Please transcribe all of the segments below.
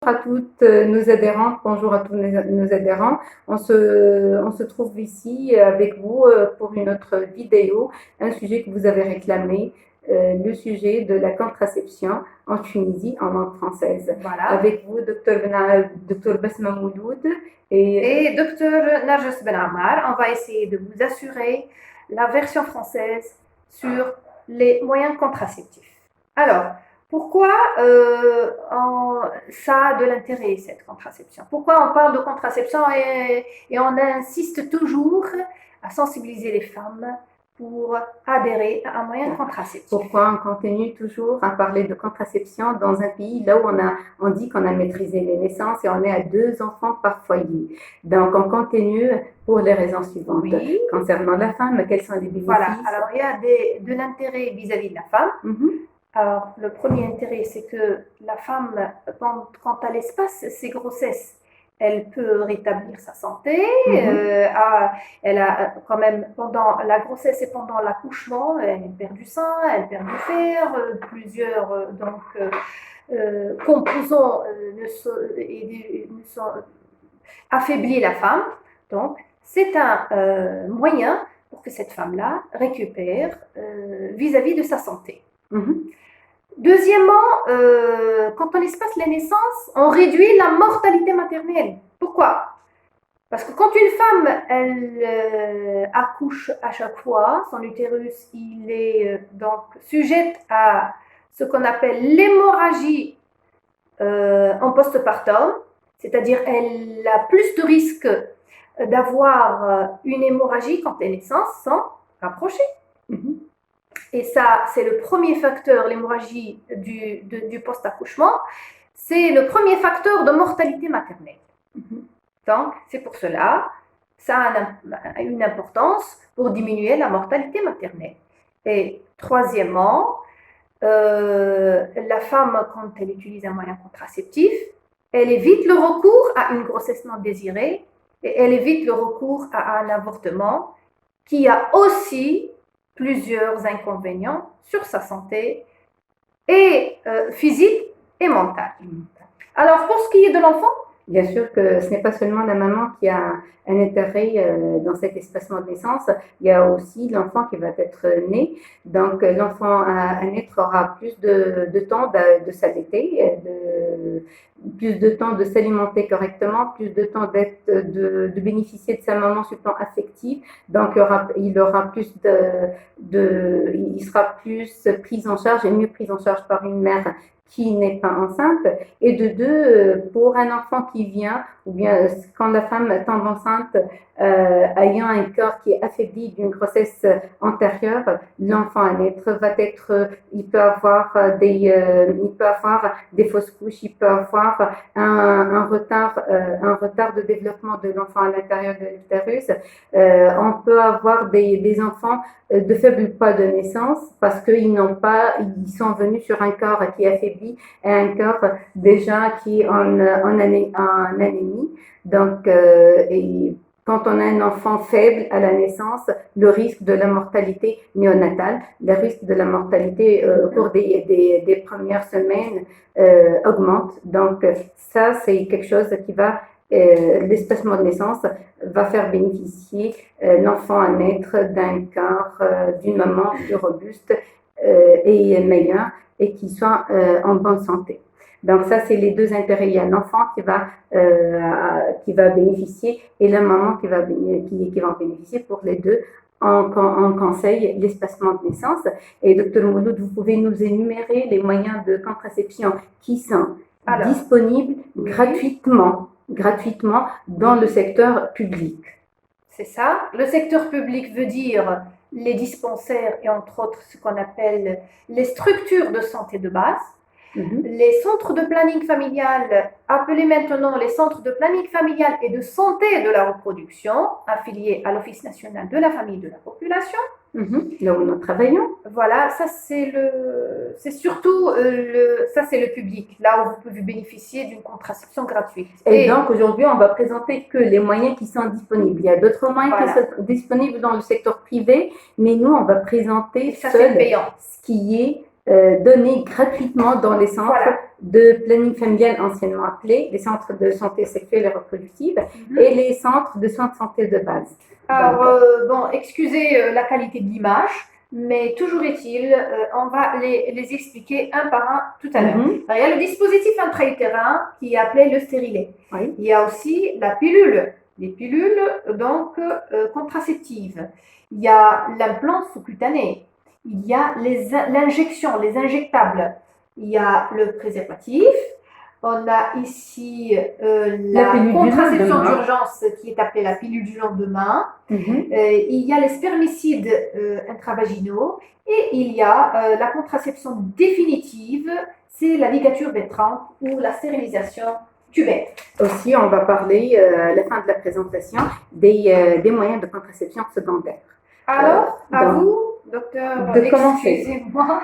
À toutes nos adhérentes, bonjour à tous nos adhérents. On se trouve ici avec vous pour une autre vidéo, un sujet que vous avez réclamé, le sujet de la contraception en Tunisie en langue française. Voilà. Avec vous, Dr Basma Mouloud et Dr Narges Ben Ammar. On va essayer de vous assurer la version française sur les moyens contraceptifs. Alors, pourquoi ça a de l'intérêt, cette contraception? Pourquoi on parle de contraception et on insiste toujours à sensibiliser les femmes pour adhérer à un moyen contraceptif? Pourquoi on continue toujours à parler de contraception dans un pays là où on dit qu'on a maîtrisé les naissances et on est à 2 enfants par foyer? Donc on continue pour les raisons suivantes. Oui. Concernant la femme, quels sont les bénéfices? Voilà, alors il y a de l'intérêt vis-à-vis de la femme. Alors, le premier intérêt, c'est que la femme, quand elle espace ses grossesses, elle peut rétablir sa santé. Elle a quand même, pendant la grossesse et pendant l'accouchement, elle perd du sang, elle perd du fer, plusieurs composants affaiblit la femme. Donc, c'est un moyen pour que cette femme-là récupère vis-à-vis de sa santé. Deuxièmement, quand on espace les naissances, on réduit la mortalité maternelle. Pourquoi? Parce que quand une femme, elle accouche à chaque fois, son utérus, il est donc sujet à ce qu'on appelle l'hémorragie en postpartum, c'est-à-dire elle a plus de risques d'avoir une hémorragie quand les naissances sont rapprochées. Et ça, c'est le premier facteur, l'hémorragie du post-accouchement, c'est le premier facteur de mortalité maternelle. Donc, c'est pour cela, ça a une importance pour diminuer la mortalité maternelle. Et troisièmement, la femme, quand elle utilise un moyen contraceptif, elle évite le recours à une grossesse non désirée et elle évite le recours à un avortement qui a aussi plusieurs inconvénients sur sa santé et physique et mentale. Alors, pour ce qui est de l'enfant, bien sûr que ce n'est pas seulement la maman qui a un intérêt dans cet espacement de naissance, il y a aussi l'enfant qui va être né. Donc, l'enfant à naître aura plus de temps de s'allaiter, plus de temps de s'alimenter correctement, plus de temps de bénéficier de sa maman sur le plan affectif. Donc, il aura plus il sera plus pris en charge et mieux pris en charge par une mère qui n'est pas enceinte, et de deux, pour un enfant qui vient, ou bien quand la femme tombe enceinte, ayant un corps qui est affaibli d'une grossesse antérieure, l'enfant à naître il peut avoir des fausses couches, il peut avoir un retard de développement de l'enfant à l'intérieur de l'utérus. On peut avoir des enfants de faible poids de naissance parce qu'ils sont venus sur un corps qui est affaibli et un corps déjà qui est en anémie. Donc, et quand on a un enfant faible à la naissance, le risque de la mortalité néonatale, le risque de la mortalité au cours des premières semaines augmente. Donc, ça, c'est quelque chose qui va l'espacement de naissance va faire bénéficier l'enfant à naître d'un corps d'une maman plus robuste et meilleur et qui soit en bonne santé. Donc ça, c'est les deux intérêts. Il y a l'enfant qui va bénéficier et la maman qui va bénéficier. Pour les deux, on conseille l'espacement de naissance. Et Dr Mouloud, vous pouvez nous énumérer les moyens de contraception qui sont disponibles gratuitement dans le secteur public. C'est ça. Le secteur public veut dire les dispensaires et entre autres ce qu'on appelle les structures de santé de base. Les centres de planning familial, appelés maintenant les centres de planning familial et de santé de la reproduction, affiliés à l'Office national de la famille et de la population. Là où nous travaillons. Voilà, ça c'est surtout le public, là où vous pouvez bénéficier d'une contraception gratuite. Et donc aujourd'hui, on va présenter que les moyens qui sont disponibles. Il y a d'autres moyens qui sont disponibles dans le secteur privé, mais nous, on va présenter seul ce qui est donnés gratuitement dans les centres de planning familial anciennement appelés, les centres de santé sexuelle et reproductive et les centres de soins de santé de base. Alors, bon, excusez la qualité de l'image, mais toujours est-il, on va les expliquer un par un tout à l'heure. Il y a le dispositif intra-utérin qui est appelé le stérilet. Oui. Il y a aussi la pilule, les pilules donc contraceptives. Il y a l'implant sous-cutané. Il y a l'injection, les injectables. Il y a le préservatif. On a ici la contraception d'urgence qui est appelée la pilule du lendemain. Il y a les spermicides intravaginaux et il y a la contraception définitive, c'est la ligature pénétrante ou la stérilisation tubaire. Aussi, on va parler à la fin de la présentation des moyens de contraception secondaire. Alors, à vous, docteur, de commencer. Excusez-moi.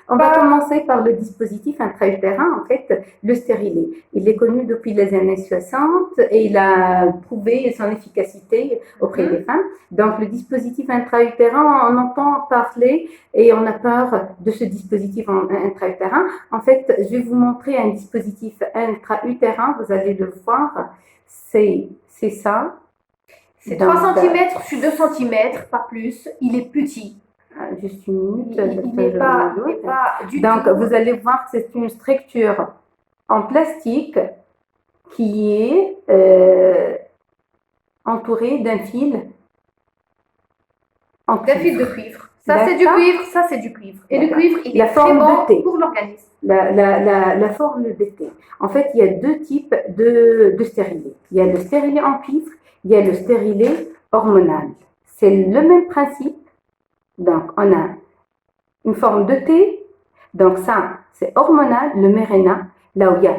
On va commencer par le dispositif intra-utérin, en fait, le stérilet. Il est connu depuis les années 60 et il a prouvé son efficacité auprès des femmes. Donc, le dispositif intra-utérin, on entend parler et on a peur de ce dispositif intra-utérin. En fait, je vais vous montrer un dispositif intra-utérin, vous allez le voir, c'est ça. C'est 3 cm sur 2 cm, pas plus. Il est petit. Juste une minute. Il n'est pas du tout. Donc, vous allez voir que c'est une structure en plastique qui est entourée d'un fil en cuivre. D'un fil de cuivre. Ça, c'est du cuivre, ça, c'est du cuivre. Et le cuivre, il est très bon pour l'organisme. La forme de T. En fait, il y a 2 types de stérilés. Il y a le stérilet en cuivre. Il y a le stérilet hormonal. C'est le même principe. Donc, on a une forme de T. Donc, ça, c'est hormonal, le Mirena. Là où il y a,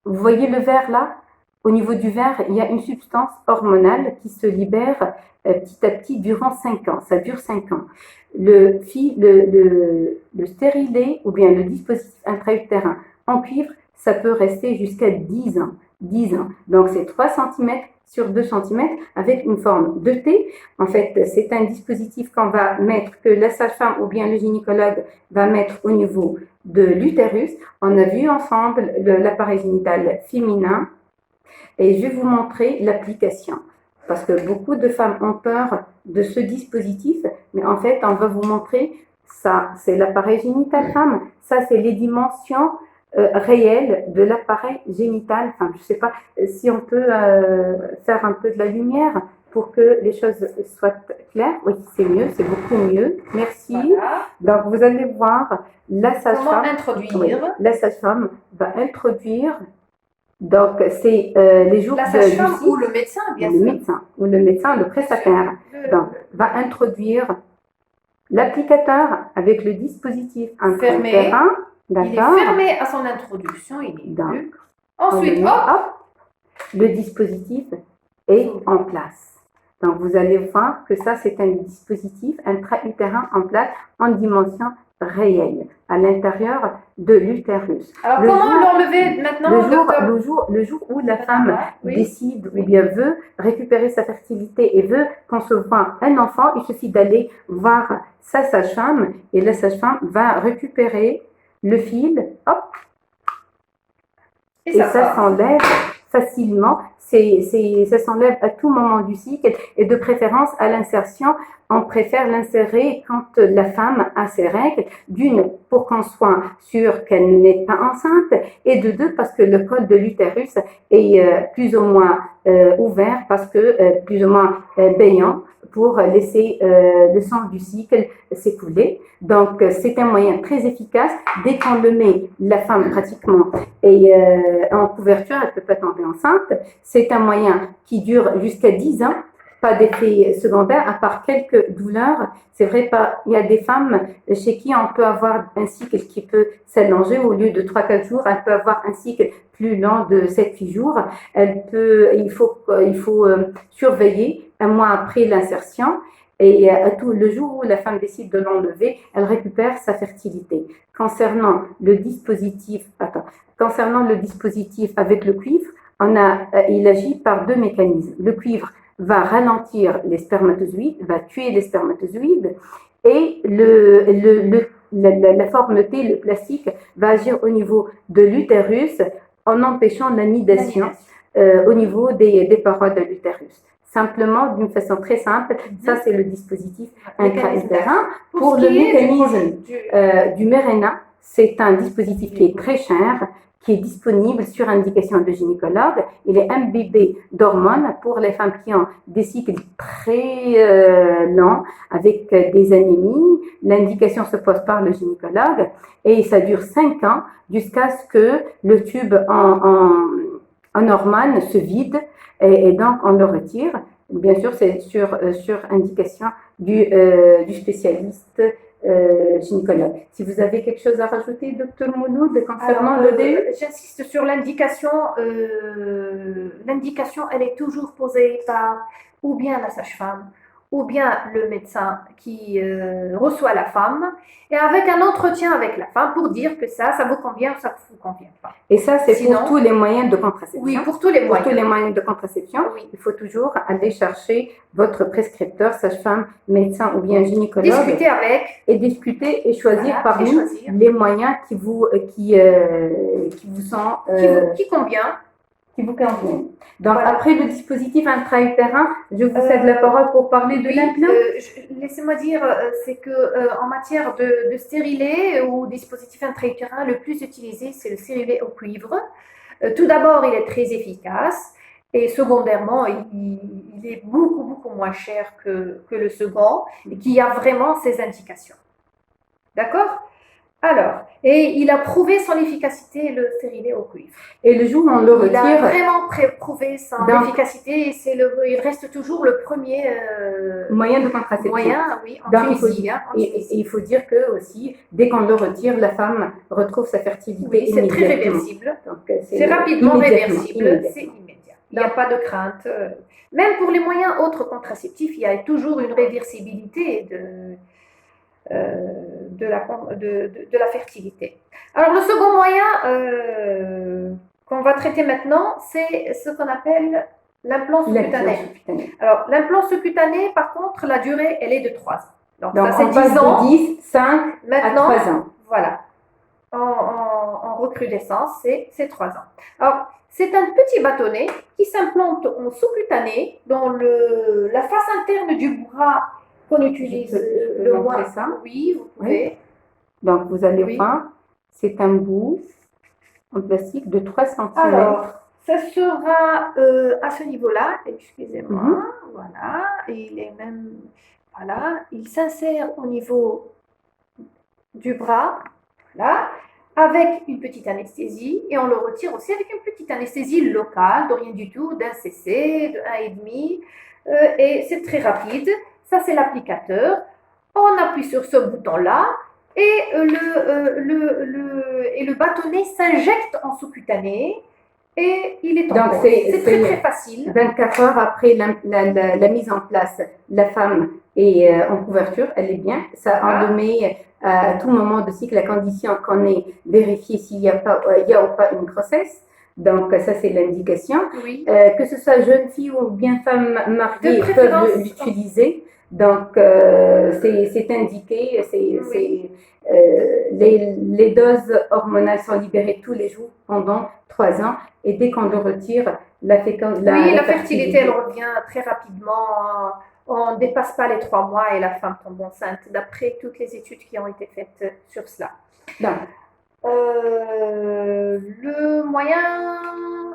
vous voyez le verre là? Au niveau du verre, il y a une substance hormonale qui se libère petit à petit durant 5 ans. Ça dure 5 ans. Le stérilet ou bien le dispositif intra-utérin en cuivre, ça peut rester jusqu'à 10 ans. 10 ans. Donc, c'est 3 cm sur 2 cm avec une forme de T. En fait, c'est un dispositif qu'on va mettre, que la sage-femme ou bien le gynécologue va mettre au niveau de l'utérus. On a vu ensemble l'appareil génital féminin et je vais vous montrer l'application. Parce que beaucoup de femmes ont peur de ce dispositif, mais en fait, on va vous montrer ça. C'est l'appareil génital femme. Ça, c'est les dimensions réel de l'appareil génital. Enfin, je ne sais pas si on peut faire un peu de la lumière pour que les choses soient claires. Oui, c'est mieux, c'est beaucoup mieux. Merci. Voilà. Donc, vous allez voir la sage-femme. Comment introduire? Oui, la sage-femme va introduire. Donc, c'est les jours la sage-femme ou le médecin, bien sûr. Le médecin, le prestataire. Donc, va introduire l'applicateur avec le dispositif intra-utérin. Il est fermé à son introduction, il est plus. Ensuite, hop, le dispositif est en place. Donc, vous allez voir que ça, c'est un dispositif intra-utérin en place en dimension réelle, à l'intérieur de l'utérus. Alors, comment l'enlever maintenant, le jour où la femme décide ou bien veut récupérer sa fertilité et veut concevoir un enfant, il suffit d'aller voir sa sage-femme et la sage-femme va récupérer le fil, hop, et ça s'enlève facilement. Ça s'enlève à tout moment du cycle et de préférence à l'insertion. On préfère l'insérer quand la femme a ses règles, d'une, pour qu'on soit sûr qu'elle n'est pas enceinte, et de deux, parce que le col de l'utérus est plus ou moins ouvert, parce que plus ou moins baignant, pour laisser le sang du cycle s'écouler. Donc, c'est un moyen très efficace. Dès qu'on le met, la femme pratiquement est en couverture, elle ne peut pas tomber enceinte. C'est un moyen qui dure jusqu'à 10 ans. Pas d'effet secondaire, à part quelques douleurs. C'est vrai, il y a des femmes chez qui on peut avoir un cycle qui peut s'allonger. Au lieu de 3-4 jours, elle peut avoir un cycle plus lent de 7-8 jours. Il faut surveiller un mois après l'insertion. Et le jour où la femme décide de l'enlever, elle récupère sa fertilité. Concernant le dispositif avec le cuivre, il agit par 2 mécanismes. Le cuivre va ralentir les spermatozoïdes, va tuer les spermatozoïdes, et la forme T, le plastique, va agir au niveau de l'utérus en empêchant l'anidation au niveau des parois de l'utérus. Simplement, d'une façon très simple, ça c'est le dispositif intra-utérin. Pour le mécanisme du Mirena, c'est un dispositif qui est très cher, qui est disponible sur indication de gynécologue. Il est imbibé d'hormones pour les femmes qui ont des cycles très lents avec des anémies. L'indication se pose par le gynécologue et ça dure 5 ans jusqu'à ce que le tube en hormones se vide et donc on le retire. Bien sûr, c'est sur indication du spécialiste gynécologue. Si vous avez quelque chose à rajouter, docteur Mouloud, concernant le DU? J'insiste sur l'indication. L'indication, elle est toujours posée par ou bien la sage-femme, ou bien le médecin qui reçoit la femme, et avec un entretien avec la femme pour dire que ça vous convient ou ça ne vous convient pas. Et ça, c'est pour tous les moyens de contraception. Oui, pour tous les moyens. Pour tous les moyens de contraception, oui. Il faut toujours aller chercher votre prescripteur, sage-femme, médecin ou bien gynécologue. Discuter avec. Et discuter et choisir parmi les moyens qui vous sont... qui convient. Qui vous convient. Donc, après le dispositif intra-utérin, je vous cède la parole pour parler de l'implant. Laissez-moi dire, c'est que en matière de stérilet ou dispositif intra-utérin, le plus utilisé, c'est le stérilet au cuivre. Tout d'abord, il est très efficace. Et secondairement, il est beaucoup moins cher que le second, et qui a vraiment ses indications. D'accord ? Alors, et il a prouvé son efficacité, le stérilet au cuivre. Et le jour où on le retire... Il a vraiment prouvé son efficacité, et il reste toujours le premier... moyen de contraception. Moyen, oui, en Tunisie. Et il faut dire que aussi, dès qu'on le retire, la femme retrouve sa fertilité immédiatement. C'est très réversible. C'est rapidement réversible, c'est immédiat. Il n'y a pas de crainte. Même pour les moyens autres contraceptifs, il y a toujours une réversibilité de la fertilité. Alors le second moyen qu'on va traiter maintenant, c'est ce qu'on appelle l'implant sous-cutané. Alors l'implant sous-cutané, par contre, la durée, elle est de 3 ans. Donc ça, c'est 10 ans, 10, 5 maintenant, à 3 ans. Voilà. En recrudescence, c'est 3 ans. Alors, c'est un petit bâtonnet qui s'implante en sous-cutané dans la face interne du bras qu'on utilise le moins. Ça. Oui, vous pouvez. Oui. Donc, vous allez voir, c'est un bout en plastique de 3 cm. Alors, ça sera à ce niveau-là, excusez-moi, voilà, et il est même, voilà, il s'insère au niveau du bras, voilà, avec une petite anesthésie, et on le retire aussi avec une petite anesthésie locale, de rien du tout, d'un cc, de 1,5, et c'est très rapide. Ça, c'est l'applicateur. On appuie sur ce bouton-là et le bâtonnet s'injecte en sous-cutané et il est en Donc, c'est très facile. 24 heures après la mise en place, la femme est en couverture, elle est bien. Ça, on le met à tout moment de cycle, à condition qu'on ait vérifié s'il y a ou pas une grossesse. Donc, ça, c'est l'indication. Oui. Que ce soit jeune fille ou bien femme mariée, peuvent l'utiliser. Donc, c'est indiqué, les doses hormonales sont libérées tous les jours pendant 3 ans et dès qu'on le retire, la fertilité, elle revient très rapidement. On ne dépasse pas les 3 mois et la femme tombe enceinte, d'après toutes les études qui ont été faites sur cela. Donc, le moyen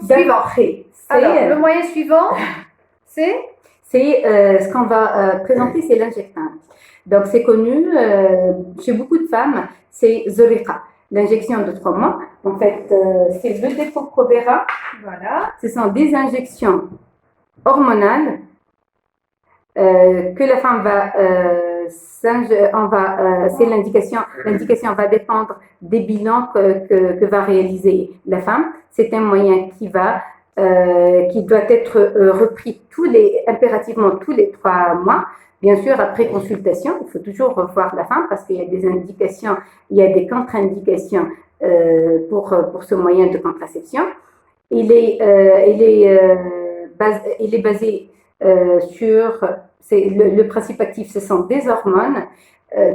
suivant. Alors, le moyen suivant, c'est ce qu'on va présenter, c'est l'injectable. Donc, c'est connu chez beaucoup de femmes, c'est Zoriqa. L'injection de 3 mois, en fait, c'est le Depo-Provera. Voilà. Ce sont des injections hormonales que la femme va... c'est l'indication. L'indication va dépendre des bilans que va réaliser la femme. C'est un moyen qui doit être repris impérativement tous les 3 mois. Bien sûr, après consultation, il faut toujours revoir la femme parce qu'il y a des indications, il y a des contre-indications pour ce moyen de contraception. Il est basé sur le principe actif, ce sont des hormones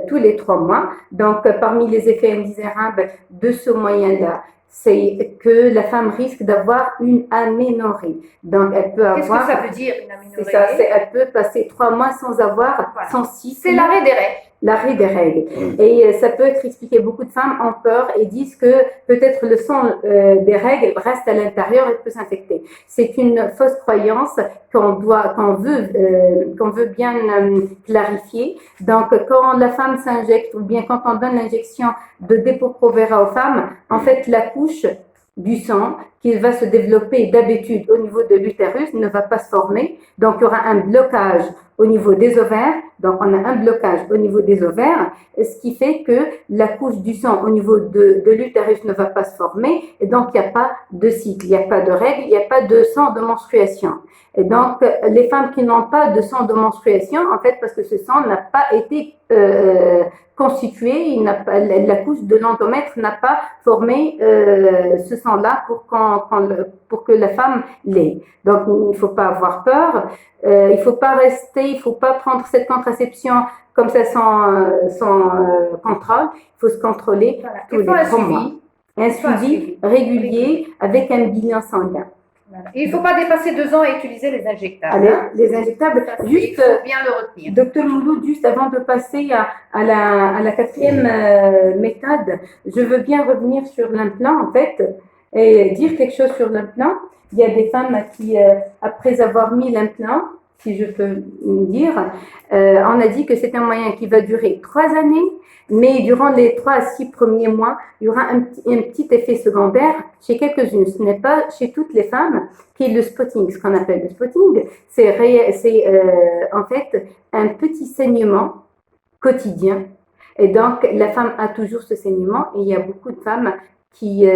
tous les 3 mois. Donc, parmi les effets indésirables de ce moyen-là, c'est que la femme risque d'avoir une aménorrhée. Donc, elle peut Qu'est-ce avoir... que ça veut dire, une aménorrhée? C'est ça, elle peut passer 3 mois sans avoir, Voilà. sans cycle. C'est l'arrêt des règles. L'arrêt des règles. Et ça peut être expliqué. Beaucoup de femmes ont peur et disent que peut-être le sang des règles reste à l'intérieur et peut s'infecter. C'est une fausse croyance qu'on veut bien clarifier. Donc, quand la femme s'injecte ou bien quand on donne l'injection de Depo-Provera aux femmes, en fait, la couche du sang qui va se développer d'habitude au niveau de l'utérus ne va pas se former. Donc, il y aura un blocage au niveau des ovaires. Donc, on a un blocage au niveau des ovaires, ce qui fait que la couche du sang au niveau de l'utérus ne va pas se former. Et donc, il n'y a pas de cycle, il n'y a pas de règles, il n'y a pas de sang de menstruation. Et donc, les femmes qui n'ont pas de sang de menstruation, en fait, parce que ce sang n'a pas été constitué, la couche de l'endomètre n'a pas formé ce sang-là pour que la femme l'ait. Donc, il ne faut pas avoir peur. Il faut pas prendre cette contraception comme ça sans contrôle. Il faut se contrôler tous les 3 mois. Un suivi régulier avec un bilan sanguin. Voilà. Il ne faut pas dépasser 2 ans et utiliser les injectables. Allez, les injectables, il faut bien le retenir. Docteur Mouloud, juste avant de passer à la 4e méthode, je veux bien revenir sur l'implant en fait et dire quelque chose sur l'implant. Il y a des femmes qui, après avoir mis l'implant, si je peux dire, on a dit que c'est un moyen qui va durer 3 années, mais durant les 3 à 6 premiers mois, il y aura un petit effet secondaire chez quelques-unes. Ce n'est pas chez toutes les femmes, qui est le spotting. Ce qu'on appelle le spotting, c'est en fait un petit saignement quotidien. Et donc, la femme a toujours ce saignement et il y a beaucoup de femmes qui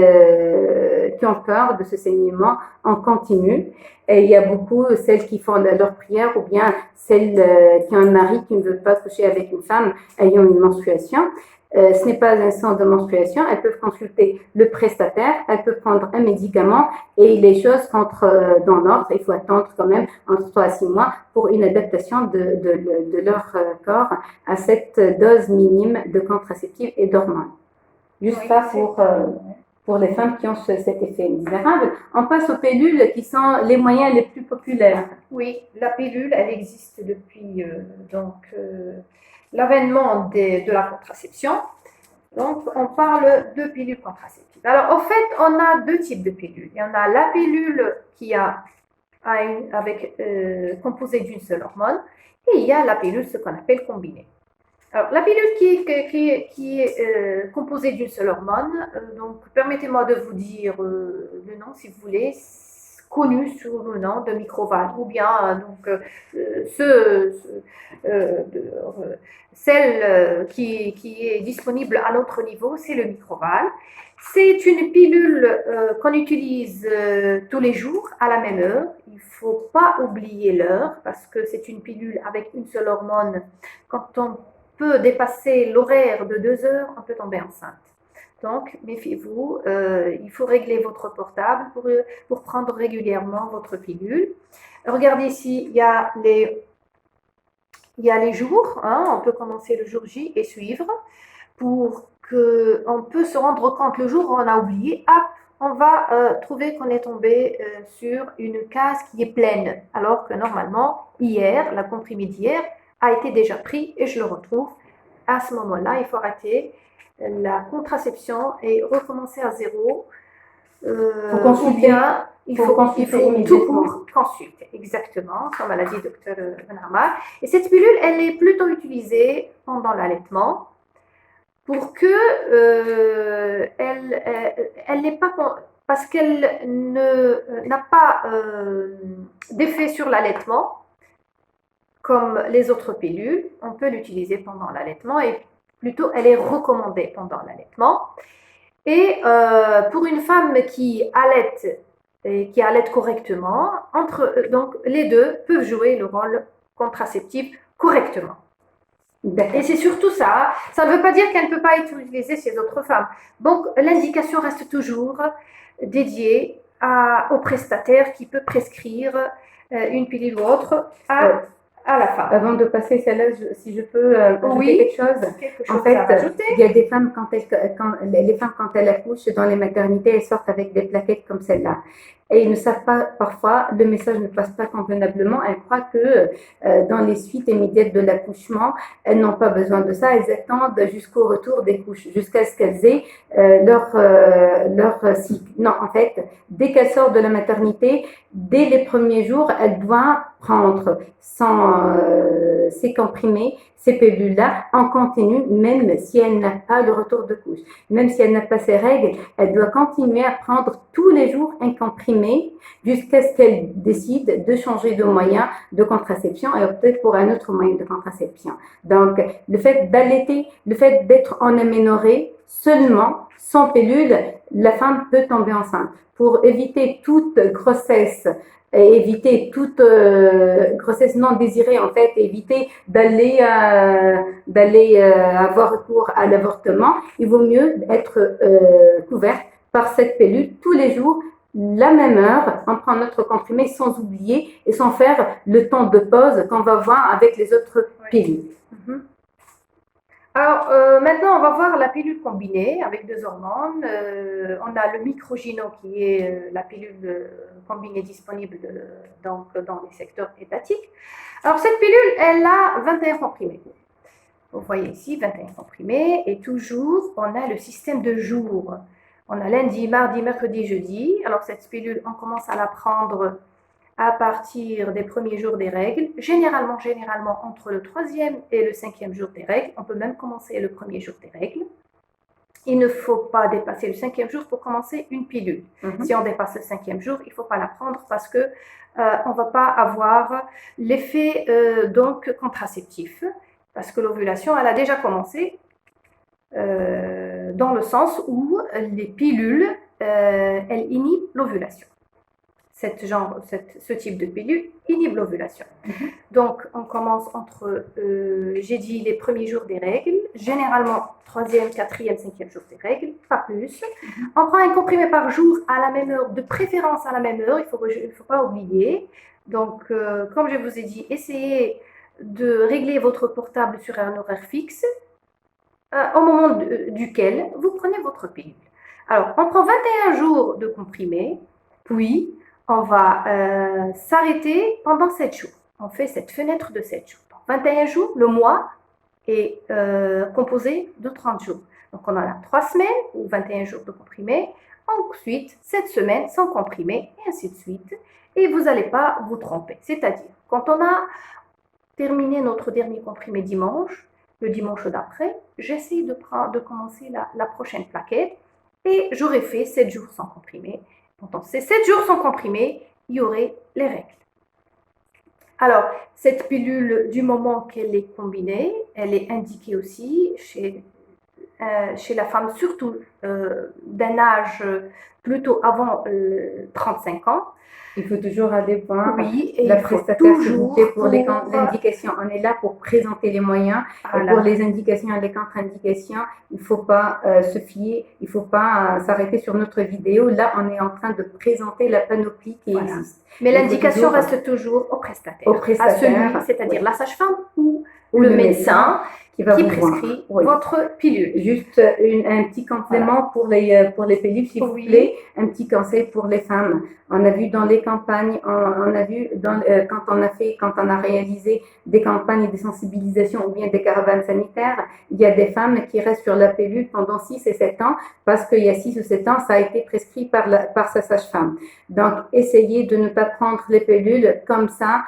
ont peur de ce saignement en continu. Et il y a beaucoup celles qui font leur prière ou bien celles qui ont un mari qui ne veut pas coucher avec une femme ayant une menstruation. Ce n'est pas un sang de menstruation. Elles peuvent consulter le prestataire, elles peuvent prendre un médicament et les choses rentrent dans l'ordre. Il faut attendre quand même entre 3 à 6 mois pour une adaptation de leur corps à cette dose minime de contraceptifs et d'hormones. Juste ça pour les femmes qui ont cet effet indésirable. On passe aux pilules qui sont les moyens les plus populaires. Oui, la pilule, elle existe depuis l'avènement de la contraception. Donc, on parle de pilules contraceptives. Alors, en fait, on a 2 types de pilules. Il y en a la pilule qui composée d'une seule hormone et il y a la pilule, ce qu'on appelle combinée. Alors, la pilule qui est composée d'une seule hormone, donc permettez-moi de vous dire le nom si vous voulez, connu sous le nom de Microval, ou bien celle qui est disponible à l'autre niveau, c'est le Microval. C'est une pilule qu'on utilise tous les jours à la même heure. Il ne faut pas oublier l'heure parce que c'est une pilule avec une seule hormone. Quand on peut dépasser l'horaire de 2 heures, on peut tomber enceinte. Donc, méfiez-vous, il faut régler votre portable pour prendre régulièrement votre pilule. Regardez ici, il y a les jours, hein, on peut commencer le jour J et suivre pour qu'on peut se rendre compte le jour où on a oublié, on va trouver qu'on est tombé sur une case qui est pleine, alors que normalement, hier, la comprimée d'hier a été déjà pris et je le retrouve. À ce moment-là, il faut arrêter la contraception et recommencer à zéro. Il faut tout court consulter, exactement, comme l'a dit Dr Benhamar. Et cette pilule, elle est plutôt utilisée pendant l'allaitement pour que elle n'est pas, parce qu'elle n'a pas d'effet sur l'allaitement comme les autres pilules. On peut l'utiliser pendant l'allaitement et plutôt elle est recommandée pendant l'allaitement. Et pour une femme qui allaite correctement, donc les deux peuvent jouer le rôle contraceptif correctement. Et c'est surtout ça. Ça ne veut pas dire qu'elle ne peut pas être utilisée chez d'autres femmes. Donc l'indication reste toujours dédiée au prestataire qui peut prescrire une pilule ou autre à la femme. Avant de passer celle-là, si je peux ajouter Oui, quelque chose. quelque En chose à fait, rajouter. il y a des femmes, les femmes, quand elles accouchent dans les maternités, elles sortent avec des plaquettes comme celle-là. Et ils ne savent pas, parfois, le message ne passe pas convenablement. Elles croient que dans les suites immédiates de l'accouchement, elles n'ont pas besoin de ça. Elles attendent jusqu'au retour des couches, jusqu'à ce qu'elles aient leur cycle. Non, en fait, dès qu'elles sortent de la maternité, dès les premiers jours, elle doit prendre ces comprimés, ces pilules-là en continu, même si elle n'a pas de retour de couche. Même si elle n'a pas ses règles, elle doit continuer à prendre tous les jours un comprimé jusqu'à ce qu'elle décide de changer de moyen de contraception et opter pour un autre moyen de contraception. Donc, le fait d'allaiter, le fait d'être en aménorrhée, seulement, sans pilule, la femme peut tomber enceinte. Pour éviter toute grossesse et éviter toute grossesse non désirée, en fait, éviter d'aller avoir recours à l'avortement, il vaut mieux être couverte par cette pilule tous les jours, la même heure, on prend notre comprimé sans oublier et sans faire le temps de pause qu'on va voir avec les autres pilules. Alors, maintenant, on va voir la pilule combinée avec 2 hormones. On a le Microgino qui est la pilule combinée disponible donc, dans les secteurs étatiques. Alors, cette pilule, elle a 21 comprimés. Vous voyez ici, 21 comprimés. Et toujours, on a le système de jours. On a lundi, mardi, mercredi, jeudi. Alors, cette pilule, on commence à la prendre à partir des premiers jours des règles, généralement entre le 3e et le 5e jour des règles. On peut même commencer le 1er jour des règles. Il ne faut pas dépasser le 5e jour pour commencer une pilule. Si on dépasse le 5e jour, il ne faut pas la prendre parce que on ne va pas avoir l'effet donc contraceptif, parce que l'ovulation, elle a déjà commencé dans le sens où les pilules, elles inhibent l'ovulation. Ce type de pilule inhibe l'ovulation. Donc, on commence entre, j'ai dit, les premiers jours des règles, généralement 3e, 4e, 5e jour des règles, pas plus. On prend un comprimé par jour à la même heure, de préférence à la même heure, il ne faut pas oublier. Donc, comme je vous ai dit, essayez de régler votre portable sur un horaire fixe, au moment duquel vous prenez votre pilule. Alors, on prend 21 jours de comprimé, puis on va s'arrêter pendant 7 jours. On fait cette fenêtre de 7 jours. Donc, 21 jours, le mois est composé de 30 jours. Donc, on en a 3 semaines ou 21 jours de comprimé. Ensuite, 7 semaines sans comprimé, et ainsi de suite. Et vous n'allez pas vous tromper. C'est-à-dire, quand on a terminé notre dernier comprimé dimanche, le dimanche d'après, j'essaye de commencer la prochaine plaquette et j'aurais fait 7 jours sans comprimé. Pendant ces 7 jours sans comprimé, il y aurait les règles. Alors, cette pilule, du moment qu'elle est combinée, elle est indiquée aussi chez la femme, surtout d'un âge plutôt avant 35 ans. Il faut toujours aller voir et la prestataire, s'il vous plaît, pour l'indication. On est là pour présenter les moyens. Voilà. Et pour les indications et les contre-indications, il ne faut pas se fier, il ne faut pas s'arrêter sur notre vidéo. Là, on est en train de présenter la panoplie qui existe. Mais l'indication reste toujours au prestataire. À celui, c'est-à-dire la sage-femme ou le médecin qui prescrit votre pilule. Juste un petit complément pour les pilules, s'il vous plaît, un petit conseil pour les femmes. On a vu dans les campagnes, on a vu quand on a réalisé des campagnes de sensibilisation ou bien des caravanes sanitaires, il y a des femmes qui restent sur la pilule pendant 6 et 7 ans parce qu'il y a 6 ou 7 ans, ça a été prescrit par sa sage-femme. Donc, essayez de ne pas prendre les pilules comme ça,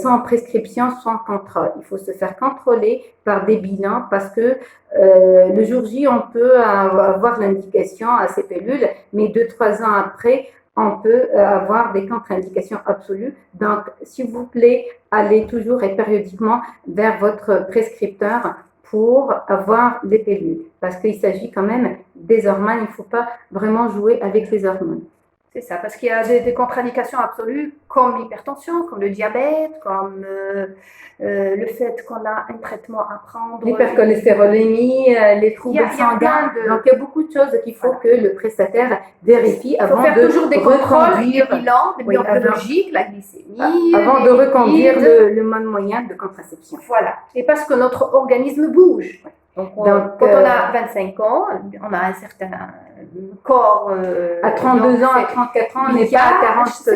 sans prescription, sans contrôle. Il faut se faire contrôler par des bilans parce que le jour J, on peut avoir l'indication à ces pilules, mais 2-3 ans après, on peut avoir des contre-indications absolues. Donc, s'il vous plaît, allez toujours et périodiquement vers votre prescripteur pour avoir les pilules parce qu'il s'agit quand même des hormones. Il ne faut pas vraiment jouer avec les hormones. C'est ça, parce qu'il y a des contre-indications absolues comme l'hypertension, comme le diabète, comme le fait qu'on a un traitement à prendre. L'hypercholestérolémie, les troubles sanguins. Donc, il y a beaucoup de choses qu'il faut que le prestataire vérifie avant de reconduire. Il faut faire toujours des contrôles, des bilans biologiques, la glycémie. Avant de reconduire le mode moyen de contraception. Voilà. Et parce que notre organisme bouge. Donc, quand on a 25 ans, on a un certain corps. À 32 ans, à 34 ans, on n'est pas à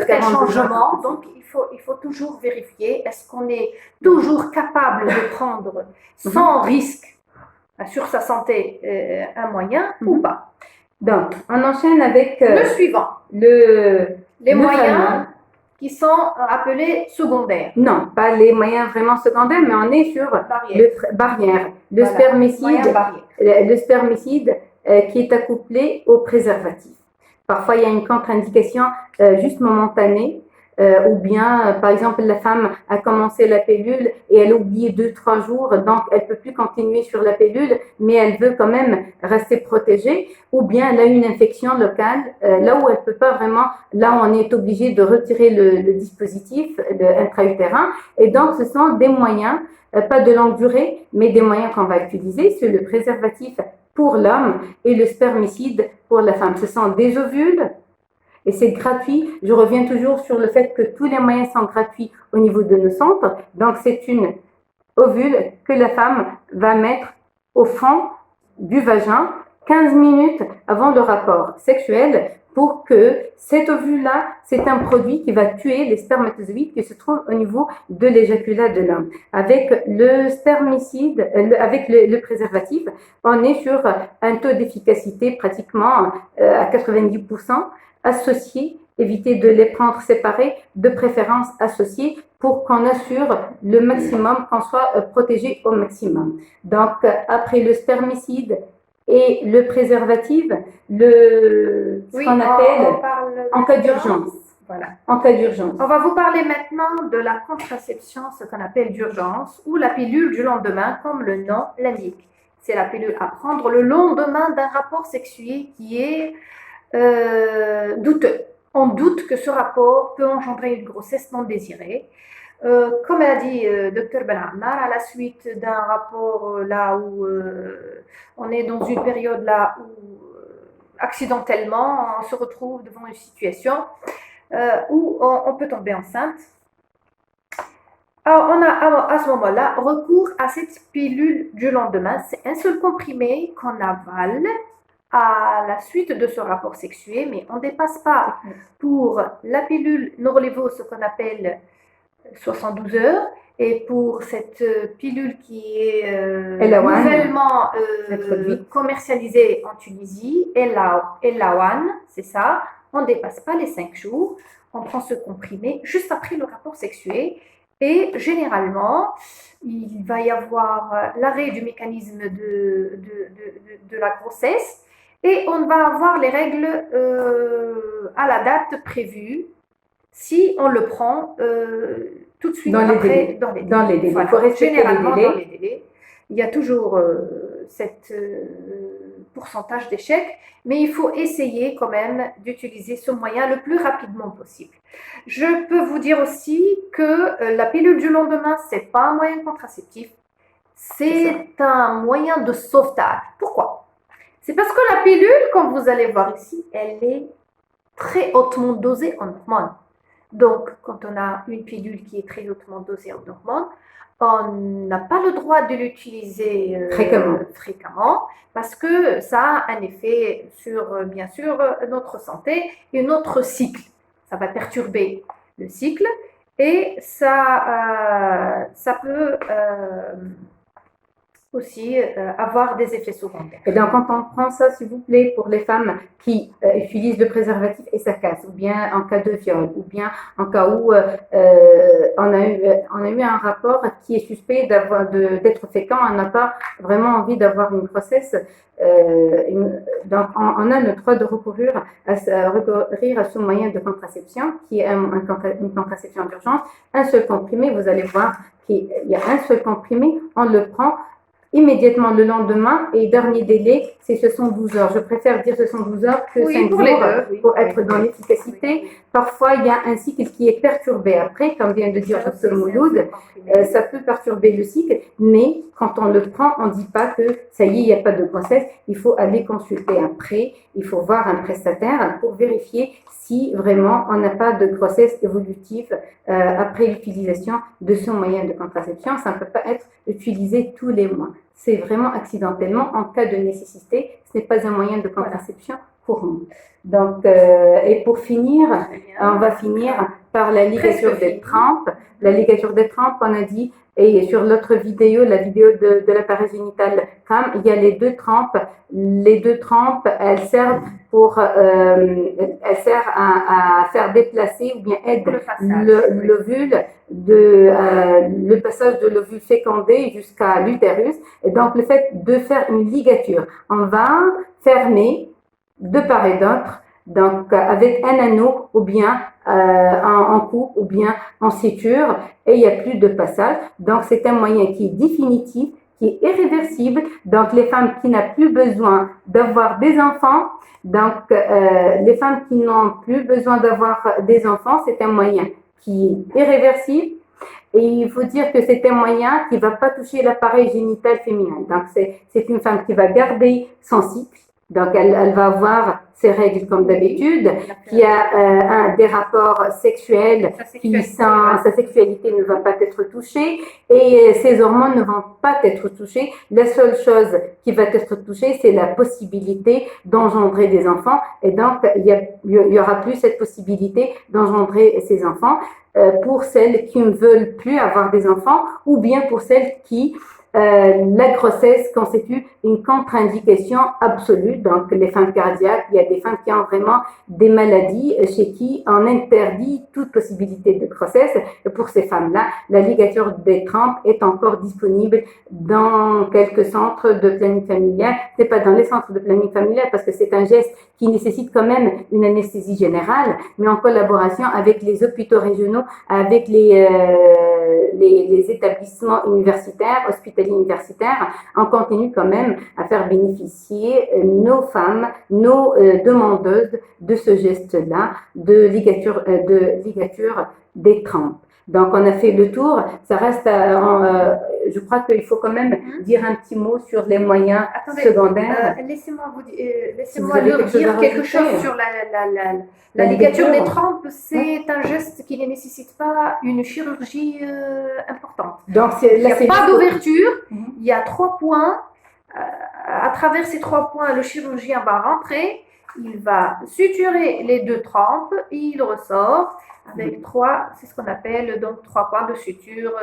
40 changements. Donc, il faut toujours vérifier, est-ce qu'on est toujours capable de prendre sans risque sur sa santé un moyen ou pas. Donc, on enchaîne avec le suivant. Les moyens qui sont appelés secondaires. Non, pas les moyens vraiment secondaires, mais on est sur barrière. Le spermicide, qui est accouplé au préservatif. Parfois, il y a une contre-indication juste momentanée, ou bien, par exemple, la femme a commencé la pilule et elle a oublié 2-3 jours, donc elle peut plus continuer sur la pilule, mais elle veut quand même rester protégée, ou bien elle a une infection locale, là où elle peut pas vraiment, là on est obligé de retirer le dispositif intra-utérin, et donc ce sont des moyens, pas de longue durée, mais des moyens qu'on va utiliser, c'est le préservatif pour l'homme et le spermicide pour la femme. Ce sont des ovules, et c'est gratuit. Je reviens toujours sur le fait que tous les moyens sont gratuits au niveau de nos centres. Donc, c'est une ovule que la femme va mettre au fond du vagin 15 minutes avant le rapport sexuel pour que cet ovule-là, c'est un produit qui va tuer les spermatozoïdes qui se trouvent au niveau de l'éjaculat de l'homme. Avec le spermicide, avec le préservatif, on est sur un taux d'efficacité pratiquement à 90%. Associés, éviter de les prendre séparés, de préférence associés pour qu'on assure le maximum, qu'on soit protégé au maximum. Donc, après le spermicide et le préservatif, ce qu'on appelle en cas d'urgence. Voilà. En cas d'urgence. On va vous parler maintenant de la contraception, ce qu'on appelle d'urgence, ou la pilule du lendemain, comme le nom l'indique. C'est la pilule à prendre le lendemain d'un rapport sexuel qui est douteux. On doute que ce rapport peut engendrer une grossesse non désirée. Comme a dit Dr Ben Ammar, à la suite d'un rapport là où on est dans une période là où accidentellement on se retrouve devant une situation où on peut tomber enceinte. Alors, on a à ce moment-là recours à cette pilule du lendemain. C'est un seul comprimé qu'on avale à la suite de ce rapport sexuel, mais on ne dépasse pas pour la pilule Norlevo ce qu'on appelle 72 heures, et pour cette pilule qui est nouvellement commercialisée en Tunisie, Elawan, c'est ça, on ne dépasse pas les 5 jours, on prend ce comprimé juste après le rapport sexuel, et généralement, il va y avoir l'arrêt du mécanisme de la grossesse, et on va avoir les règles à la date prévue si on le prend tout de suite dans après les délais. Voilà. Il faut respecter Généralement, les délais. dans les délais. Il y a toujours cet pourcentage d'échecs, mais il faut essayer quand même d'utiliser ce moyen le plus rapidement possible. Je peux vous dire aussi que la pilule du lendemain, ce n'est pas un moyen contraceptif, c'est un moyen de sauvetage. Pourquoi ? C'est parce que la pilule, comme vous allez voir ici, elle est très hautement dosée en hormones. Donc, quand on a une pilule qui est très hautement dosée en hormones, on n'a pas le droit de l'utiliser fréquemment parce que ça a un effet sur, bien sûr, notre santé et notre cycle. Ça va perturber le cycle et ça peut aussi avoir des effets secondaires. Et donc, quand on prend ça, s'il vous plaît, pour les femmes qui utilisent le préservatif et ça casse, ou bien en cas de viol, ou bien en cas où on a eu un rapport qui est suspect d'être fécond, on n'a pas vraiment envie d'avoir une grossesse, donc on a le droit de recourir à ce moyen de contraception qui est une contraception d'urgence, un seul comprimé, vous allez voir qu'il y a un seul comprimé, on le prend immédiatement le lendemain et dernier délai, c'est 72 heures. Je préfère dire 72 heures que 5 jours pour être dans l'efficacité. Parfois, il y a un cycle qui est perturbé. Après, comme vient de dire Dr Mouloud, ça peut perturber le cycle, mais quand on le prend, on ne dit pas que ça y est, il n'y a pas de grossesse. Il faut aller consulter après, il faut voir un prestataire pour vérifier si vraiment on n'a pas de grossesse évolutive après l'utilisation de ce moyen de contraception. Ça ne peut pas être utilisé tous les mois. C'est vraiment accidentellement en cas de nécessité. Ce n'est pas un moyen de contraception courant. Donc, et pour finir, on va finir par la ligature des trompes. La ligature des trompes, on a dit, et sur l'autre vidéo, la vidéo de l'appareil génital femme, il y a les deux trompes. Les deux trompes, elles servent à faire déplacer ou bien aider l'ovule le passage de l'ovule fécondé jusqu'à l'utérus. Et donc, le fait de faire une ligature, on va fermer de part et d'autre, donc avec un anneau ou bien en coupe ou bien en suture, et il n'y a plus de passage. Donc c'est un moyen qui est définitif, qui est irréversible. Donc les femmes qui n'ont plus besoin d'avoir des enfants, donc les femmes qui n'ont plus besoin d'avoir des enfants, c'est un moyen qui est irréversible. Et il faut dire que c'est un moyen qui ne va pas toucher l'appareil génital féminin. Donc c'est une femme qui va garder son cycle. Donc, elle va avoir ses règles comme d'habitude, qui a des rapports sexuels, sa sexualité ne va pas être touchée et ses hormones ne vont pas être touchées. La seule chose qui va être touchée, c'est la possibilité d'engendrer des enfants et donc il y aura plus cette possibilité d'engendrer ces enfants pour celles qui ne veulent plus avoir des enfants ou bien pour celles qui la grossesse constitue une contre-indication absolue. Donc, les femmes cardiaques, il y a des femmes qui ont vraiment des maladies chez qui on interdit toute possibilité de grossesse. Et pour ces femmes-là, la ligature des trompes est encore disponible dans quelques centres de planning familial. C'est pas dans les centres de planning familial parce que c'est un geste qui nécessite quand même une anesthésie générale, mais en collaboration avec les hôpitaux régionaux, avec les établissements universitaires, hospitaliers universitaires, on continue quand même à faire bénéficier nos femmes, nos demandeuses de ce geste-là de ligature des trompes. Donc, on a fait le tour. Ça reste, je crois qu'il faut quand même dire un petit mot sur les moyens secondaires. Laissez-moi leur dire quelque chose sur la ligature des trompes. C'est un geste qui ne nécessite pas une chirurgie importante. Donc, il n'y a pas d'ouverture. Il y a 3 points. À travers ces 3 points, le chirurgien va rentrer. Il va suturer les 2 trompes. Il ressort avec 3, c'est ce qu'on appelle donc 3 points de suture,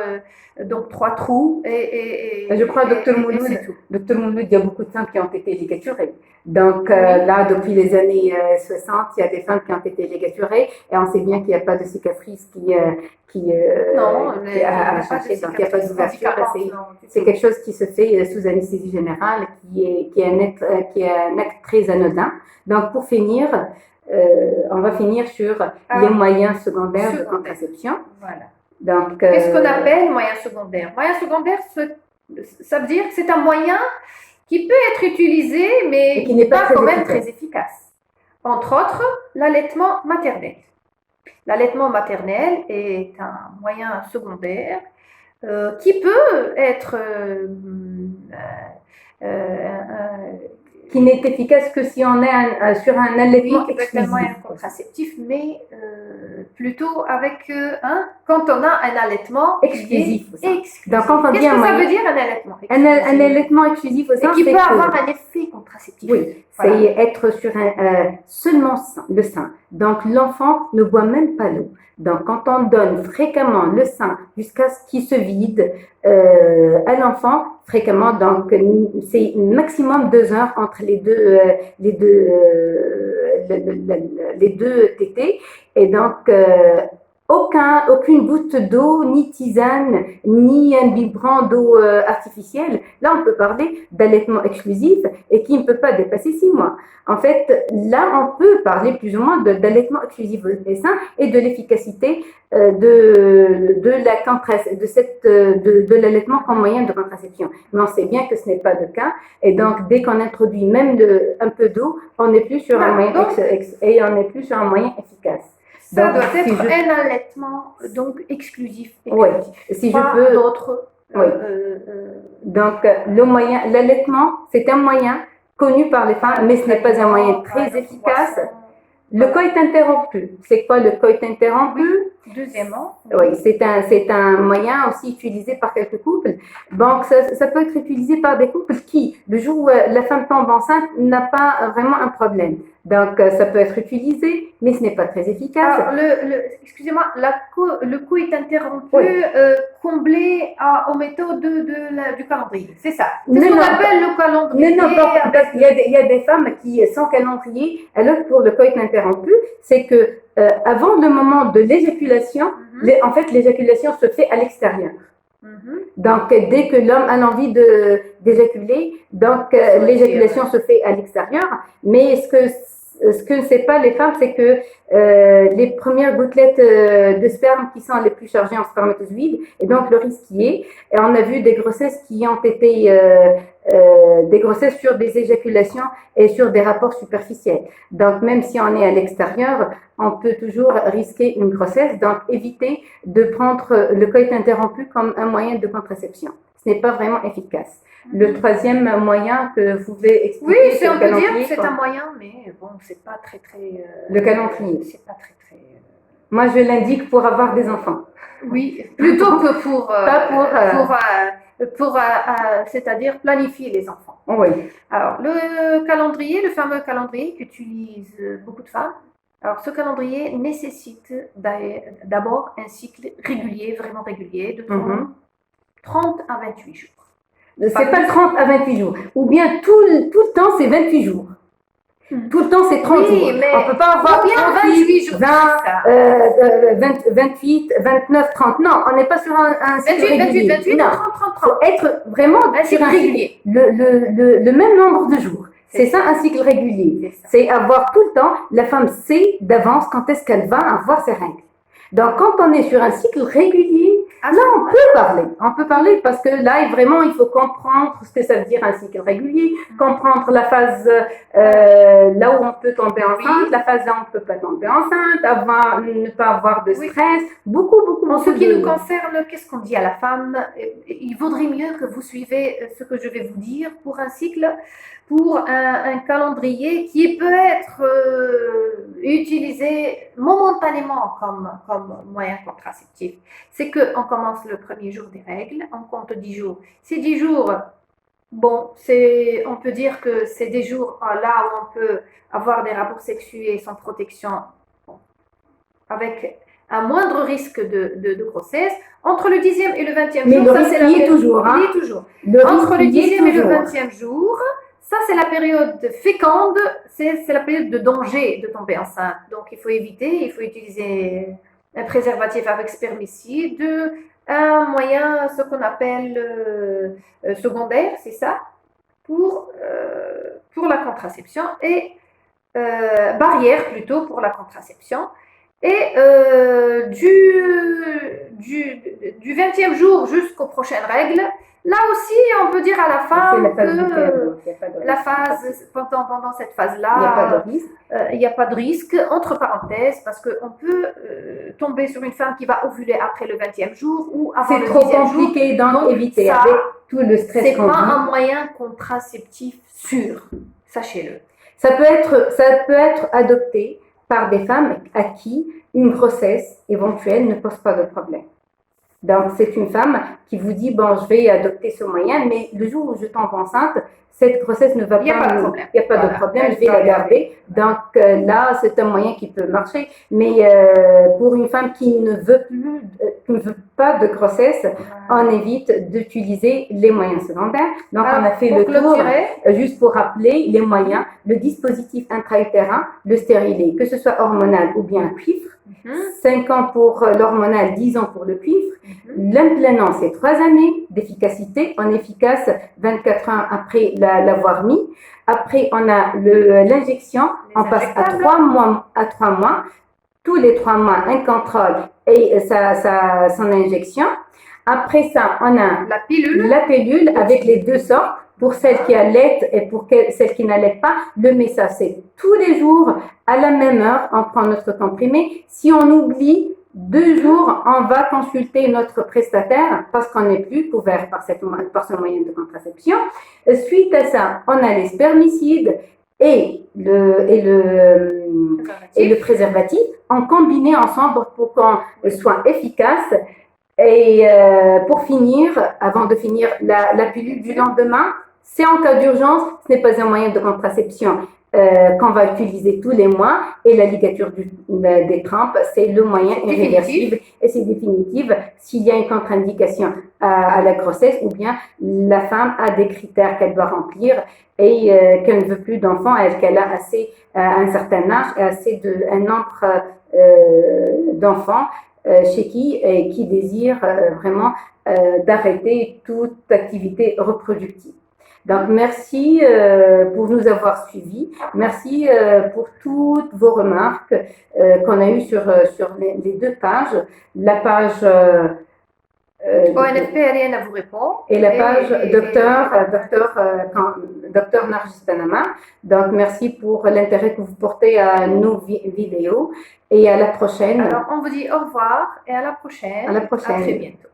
donc 3 trous. Je crois, Dr Mouloud, il y a beaucoup de femmes qui ont été ligaturées. Donc là, depuis les années 60, il y a des femmes qui ont été ligaturées et on sait bien qu'il n'y a pas de cicatrice qui a arraché, donc il n'y a pas d'ouverture. C'est quelque chose qui se fait sous anesthésie générale, qui est un acte très anodin. Donc pour finir, on va finir sur les moyens secondaires de contraception. Voilà. Donc, qu'est-ce qu'on appelle moyen secondaire? Moyen secondaire, ça veut dire que c'est un moyen qui peut être utilisé, mais qui n'est pas quand même très efficace. Entre autres, l'allaitement maternel. L'allaitement maternel est un moyen secondaire qui peut être qui n'est efficace que si on est sur un allaitement exclusif. moyen contraceptif, mais plutôt avec quand on a un allaitement exclusif. Donc, quand on dit ça veut dire un allaitement exclusif? Un allaitement exclusif au sein, et qui peut avoir un effet contraceptif. Oui, voilà. C'est être sur seulement le sein. Donc l'enfant ne boit même pas l'eau. Donc quand on donne fréquemment le sein jusqu'à ce qu'il se vide à l'enfant, fréquemment, donc c'est maximum 2 heures entre les deux tétés. Et donc aucune goutte d'eau, ni tisane, ni un biberon d'eau artificielle. Là, on peut parler d'allaitement exclusif et qui ne peut pas dépasser 6 mois. En fait, là, on peut parler plus ou moins d'allaitement exclusif au sein et de l'efficacité de l'allaitement comme moyen de contraception. Mais on sait bien que ce n'est pas le cas. Et donc, dès qu'on introduit même un peu d'eau, on n'est plus sur un moyen efficace. Ça doit être un allaitement donc exclusif. Oui, si pas je peux. D'autres. Oui. Donc, l'allaitement, c'est un moyen connu par les femmes, mais ce n'est pas un moyen très efficace. Le coït interrompu. C'est quoi le coït interrompu? Deuxièmement. Oui, c'est un moyen aussi utilisé par quelques couples. Donc, ça peut être utilisé par des couples qui, le jour où la femme tombe enceinte, n'a pas vraiment un problème. Donc, ça peut être utilisé, mais ce n'est pas très efficace. Alors, excusez-moi, le coït interrompu comblé aux méthodes du calendrier, c'est ça. C'est ce qu'on appelle le calendrier. Non, parce qu'il y a des femmes qui, sans calendrier, alors pour le coït interrompu, c'est que avant le moment de l'éjaculation, en fait, l'éjaculation se fait à l'extérieur. Donc, dès que l'homme a l'envie d'éjaculer, donc l'éjaculation se fait à l'extérieur. Mais ce que ne savent pas les femmes, c'est que les premières gouttelettes de sperme qui sont les plus chargées en spermatozoïdes, et donc le risque y est. Et on a vu des grossesses qui ont été des grossesses sur des éjaculations et sur des rapports superficiels. Donc, même si on est à l'extérieur, on peut toujours risquer une grossesse. Donc, éviter de prendre le coït interrompu comme un moyen de contraception. Ce n'est pas vraiment efficace. Le troisième moyen que vous pouvez expliquer, oui, on peut dire que c'est un moyen, mais bon, c'est pas très. Le calendrier. C'est pas très. Moi, je l'indique pour avoir des enfants. Oui, plutôt que pour c'est-à-dire planifier les enfants. Oui. Alors, le calendrier, le fameux calendrier qu'utilisent beaucoup de femmes. Alors, ce calendrier nécessite d'abord un cycle régulier, vraiment régulier, de 30 à 28 jours. C'est pas 30 à 28 jours. Ou bien tout le temps, c'est 28 jours. Tout le temps, c'est 30 jours. Mais on ne peut pas avoir 28 jours. 28, 29, 30. Non, on n'est pas sur un cycle 28, 30, 30. Il faut être vraiment sur un régulier. Le même nombre de jours. C'est ça un cycle régulier. C'est avoir tout le temps, la femme sait d'avance quand est-ce qu'elle va avoir ses règles. Donc, quand on est sur un cycle régulier, là, on peut parler. On peut parler parce que là, vraiment, il faut comprendre ce que ça veut dire un cycle régulier, comprendre la phase là où on peut tomber enceinte, la phase là où on ne peut pas tomber enceinte, ne pas avoir de stress, beaucoup. En ce qui nous concerne, qu'est-ce qu'on dit à la femme? Il vaudrait mieux que vous suivez ce que je vais vous dire pour un cycle, pour un calendrier qui peut être utilisé momentanément comme moyen contraceptif. C'est qu'on commence le premier jour des règles, on compte 10 jours. Ces 10 jours, bon, on peut dire que c'est des jours là où on peut avoir des rapports sexuels sans protection, avec un moindre risque de grossesse. Entre le 10e et le 20e mais jour, ça c'est la toujours. Il est toujours. Entre le 10e et le 20e jour, ça, c'est la période féconde, c'est la période de danger de tomber enceinte. Donc, il faut éviter, il faut utiliser un préservatif avec spermicide, un moyen, ce qu'on appelle secondaire, c'est ça, pour la contraception, et barrière plutôt pour la contraception. Et du 20e jour jusqu'aux prochaines règles, là aussi, on peut dire à la femme que la phase, pendant cette phase-là, il n'y a pas de risque, entre parenthèses, parce qu'on peut tomber sur une femme qui va ovuler après le 20e jour ou avant le 10e jour. C'est trop compliqué, donc éviter ça, avec tout le stress. C'est pas un moyen contraceptif sûr, sachez-le. Ça peut être adopté par des femmes à qui une grossesse éventuelle ne pose pas de problème. Donc, c'est une femme qui vous dit, bon, je vais adopter ce moyen, mais le jour où je tombe enceinte, cette grossesse ne va pas... Il n'y a pas de problème. Il n'y a pas de problème, je vais la garder. Donc là, c'est un moyen qui peut marcher. Mais pour une femme qui ne veut pas de grossesse, on évite d'utiliser les moyens secondaires. Donc on a fait le tour, juste pour rappeler les moyens, le dispositif intra-utérin, le stérilet, que ce soit hormonal ou bien cuivre. 5 ans pour l'hormonal, 10 ans pour le cuivre. L'implantant, c'est 3 années d'efficacité. On est efficace 24 ans après l'avoir mis. Après, on a l'injection. On passe à 3 mois. Tous les 3 mois, un contrôle et son injection. Après ça, on a la pilule avec les 2 sortes. Pour celles qui allaitent et pour celles qui n'allaitent pas, le message c'est tous les jours, à la même heure, on prend notre comprimé. Si on oublie 2 jours, on va consulter notre prestataire parce qu'on n'est plus couvert par ce moyen de contraception. Suite à ça, on a les spermicides et le préservatif en combiné ensemble pour qu'on soit efficace. Et pour finir, avant de finir, la pilule du lendemain, c'est en cas d'urgence, ce n'est pas un moyen de contraception qu'on va utiliser tous les mois. Et la ligature des trompes, c'est le moyen irréversible et c'est définitif s'il y a une contre-indication à la grossesse ou bien la femme a des critères qu'elle doit remplir et qu'elle ne veut plus d'enfants, qu'elle a un certain âge, un nombre d'enfants chez qui désire vraiment d'arrêter toute activité reproductive. Donc, merci pour nous avoir suivis. Merci pour toutes vos remarques qu'on a eues sur les 2 pages. La page ONFP, rien à vous répondre. Et la page docteur Nargis Panama. Donc, merci pour l'intérêt que vous portez à nos vidéos et à la prochaine. Alors, on vous dit au revoir et à la prochaine. À la prochaine. À très bientôt.